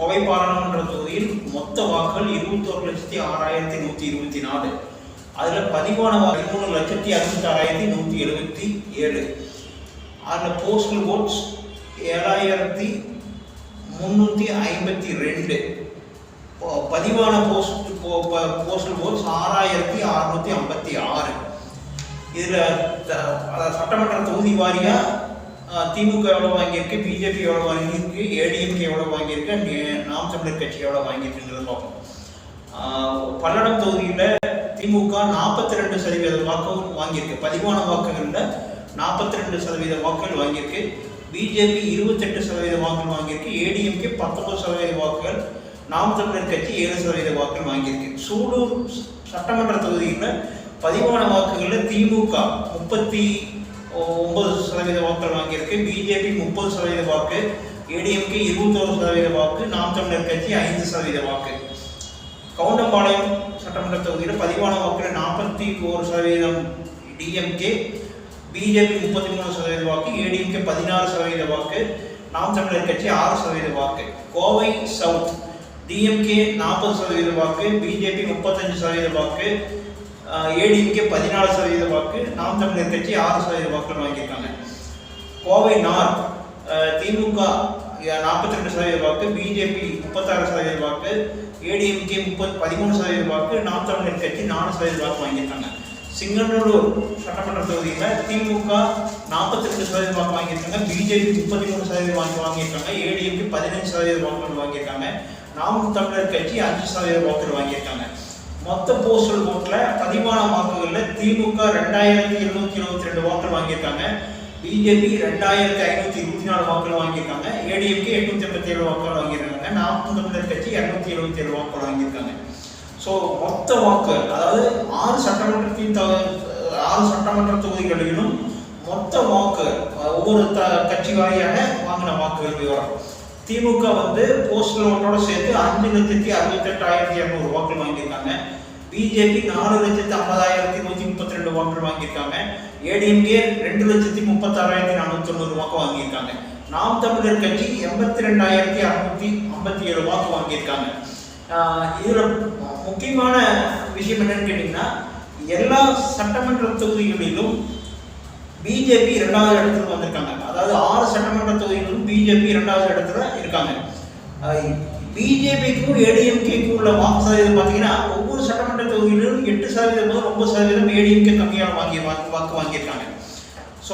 கோவை பாராளுமன்ற தொகுதியில் மொத்த வாக்குகள் 21,06,124. அதில் பதிவான 13,66,177. அதில் போஸ்டல் ஓட்ஸ் 7,352. பதிவான போஸ்டல் ஓட்ஸ் 6,656. இதில் சட்டமன்ற தொகுதி வாரியாக திமுக எவ்வளோ வாங்கியிருக்கு, பிஜேபி எவ்வளோ வாங்கியிருக்கு, ஏடிஎம்கே எவ்வளோ வாங்கியிருக்கு, நாம் தமிழர் கட்சி எவ்வளோ வாங்கியிருக்குன்றது பார்ப்போம். பல்லடம் தொகுதியில் திமுக 42% வாக்குகள் வாங்கியிருக்கு. பதிவான வாக்குகளில் 42% வாக்குகள் வாங்கியிருக்கு. பிஜேபி 28% வாக்குகள் வாங்கியிருக்கு. ஏடிஎம்கே 19% வாக்குகள், நாம் தமிழர் கட்சி 7% வாக்குகள் வாங்கியிருக்கு. சூலூர் சட்டமன்ற தொகுதியில் பதிவான வாக்குகளில் திமுக 39% வாக்குகள் வாங்கியிருக்கு. பிஜேபி 30% வாக்கு, ஏடிஎம்கே 21% வாக்கு, நாம் தமிழர் கட்சி 5% வாக்கு. கவுண்டம்பாளையம் சட்டமன்ற தொகுதியில் பதிவான வாக்குகள் 41% டிஎம்கே, பிஜேபி 33% வாக்கு, ஏடிஎம்கே 16% வாக்கு, நாம் தமிழர் கட்சி 6% வாக்கு. கோவை சவுத் டிஎம்கே 40% வாக்கு, பிஜேபி 35% வாக்கு, ஏடிஎம்கே 14% வாக்கு, நாம் தமிழர் கட்சி 6% வாக்குகள் வாங்கியிருக்காங்க. கோவை நார்த் திமுக 42% வாக்கு, பிஜேபி 36% வாக்கு, ஏடிஎம்கே 13% வாக்கு, நாம் தமிழர் கட்சி 4% வாக்கு வாங்கியிருக்காங்க. சிங்கநல்லூர் சட்டமன்ற தொகுதியில் திமுக 42% வாக்கு வாங்கியிருக்காங்க, பிஜேபி 33% வாக்கு வாங்கியிருக்காங்க, ஏடிஎம்கே 15% வாக்குகள் வாங்கியிருக்காங்க, நாம் தமிழர் கட்சி 5% வாக்குகள் வாங்கியிருக்காங்க. மொத்த போஸ்டல் ஓட்டில் பதிவான வாக்குகளில் திமுக 2,772 வாக்குகள் வாங்கியிருக்காங்க, பிஜேபி 2,524 வாக்குகள் வாங்கியிருக்காங்க, ஏடிஎம்கே 887 வாக்குகள் வாங்கியிருக்காங்க, நாம் தமிழர் கட்சி 277 வாக்குகள் வாங்கியிருக்காங்க. ஸோ மொத்த வாக்கு, அதாவது 6 சட்டமன்ற தொகுதிகளிலும் மொத்த வாக்கு ஒவ்வொரு கட்சி வாரியாக வாங்கின வாக்குகள் விவரம். திமுக போஸ்டல் ஓட்டோட சேர்த்து 5,68,200 வாக்குகள் வாங்கியிருக்காங்க. பிஜேபி 4,50,132 வாக்குகள் வாங்கியிருக்காங்க. ஏடிஎம்கே 2,36,490 வாக்கு வாங்கியிருக்காங்க. நாம் தமிழர் கட்சி 82,657 வாக்கு வாங்கியிருக்காங்க. இதில் முக்கியமான விஷயம் என்னன்னு கேட்டிங்கன்னா, எல்லா சட்டமன்ற தொகுதிகளிலும் பிஜேபி 2வது இடத்துல வந்திருக்காங்க. அதாவது 6 சட்டமன்ற தொகுதிகளிலும் பிஜேபி 2வது இடத்துல இருக்காங்க. பிஜேபிக்கும் ஏடிஎம்கேக்கும் உள்ள வாக்கு சதவீதம் பார்த்தீங்கன்னா, ஒவ்வொரு சட்டமன்ற தொகுதியிலும் 8% முதல் 9% ஏடிஎம்கே கம்மியான வாக்கு வாங்கியிருக்காங்க. ஸோ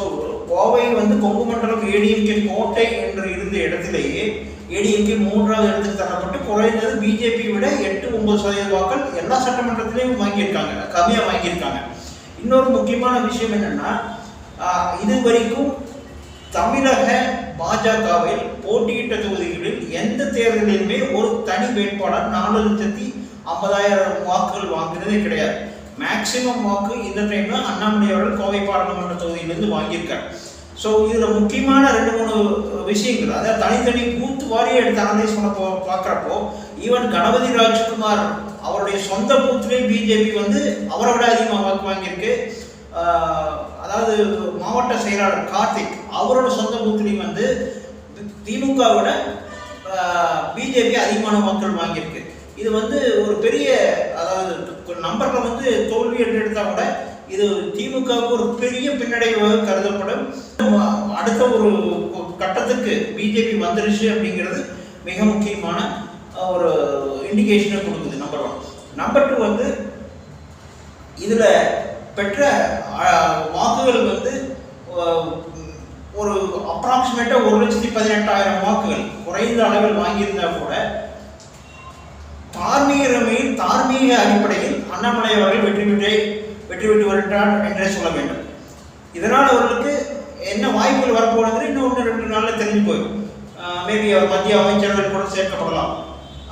கோவை கொங்கு மண்டலம் ஏடிஎம்கே கோட்டை என்று இருந்த இடத்திலேயே ஏடிஎம்கே 3வது இடத்துக்கு தரப்பட்டு குறைந்தது பிஜேபியை விட 8-9% வாக்கள் எல்லா சட்டமன்றத்திலையும் வாங்கியிருக்காங்க, கம்மியாக வாங்கியிருக்காங்க. இன்னொரு முக்கியமான விஷயம் என்னன்னா, இதுவரைக்கும் தமிழக பாஜகவில் போட்டியிட்ட தொகுதிகளில் எந்த தேர்தலிலுமே ஒரு தனி வேட்பாளர் 4,50,000 வாக்குகள் வாங்கினதே கிடையாது. மேக்சிமம் வாக்கு இந்த டைம்ல அண்ணாமலை அவர்கள் கோவை பாராளுமன்ற தொகுதியிலிருந்து வாங்கியிருக்கார். ஸோ இதில் முக்கியமான 2-3 விஷயங்கள், அதாவது தனித்தனி பூத் வாரியை எடுத்து அனலைஸ் பண்ண பார்க்குறப்போ, ஈவன் கணபதி ராஜ்குமார் அவருடைய சொந்த பூத்திலே பிஜேபி அவரை விட அதிகமாக வாக்கு வாங்கியிருக்கு. அதாவது மாவட்ட செயலாளர் கார்த்திக் அவரோட சொந்த பூத்திலையும் திமுகவோட பிஜேபி அதிகமான வாக்குகள் வாங்கியிருக்கு. இது ஒரு பெரிய, அதாவது நம்பரில் தோல்வி என்று எடுத்தால் கூட இது திமுகவுக்கு ஒரு பெரிய பின்னடைவாக கருதப்படும். அடுத்த ஒரு கட்டத்துக்கு பிஜேபி வந்துருச்சு அப்படிங்கிறது மிக முக்கியமான ஒரு இண்டிகேஷனை கொடுக்குது. நம்பர் 1. நம்பர் 2 இதில் பெற்ற வாக்குகள் ஒரு அப்ராக்சிமேட்டாக 1,18,000 வாக்குகள் குறைந்த அளவில் வாங்கியிருந்தா கூட தார்மீக அடிப்படையில் அண்ணாமலை அவர்கள் வெற்றி பெற்று வருகிறார் என்றே சொல்ல வேண்டும். இதனால் அவர்களுக்கு என்ன வாய்ப்புகள் வரப்போகிறது இன்னும் 1-2 நாளில் தெரிஞ்சு போயிடும். மேபி அவர் மத்திய அமைச்சர்கள் கூட சேர்க்கப்படலாம்.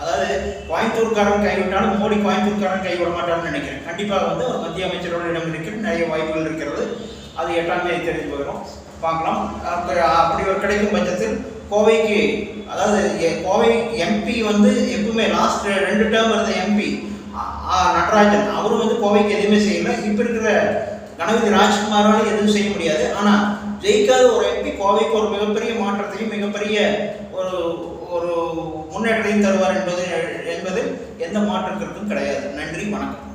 அதாவது கோயம்புத்தூர்காரன் கைவிட்டாலும் மோடி கோயம்புத்தூர்காரன் கைவிட மாட்டார்னு நினைக்கிறேன். கண்டிப்பாக ஒரு மத்திய அமைச்சரோட இடம் இருக்கிறது, நிறைய வாய்ப்புகள் இருக்கிறது. அது 8ஆம் தேதி தெரிஞ்சு போயிடும், பார்க்கலாம். அப்படி ஒரு கிடைக்கும் பட்சத்தில் கோவைக்கு, அதாவது கோவை எம்பி எப்பவுமே லாஸ்ட் 2 டேர்ம் இருந்த எம்பி நடராஜன் அவரும் கோவைக்கு எதுவுமே செய்யலை. இப்போ இருக்கிற கணபதி ராஜ்குமாரால் எதுவும் செய்ய முடியாது. ஆனால் ஜெயிக்காத ஒரு எம்பி கோவைக்கு ஒரு மிகப்பெரிய மாற்றத்தையும் மிகப்பெரிய ஒரு முன்னேற்றத்தையும் தருவார் என்பது எந்த மாற்று கருத்தும் கிடையாது. நன்றி, வணக்கம்.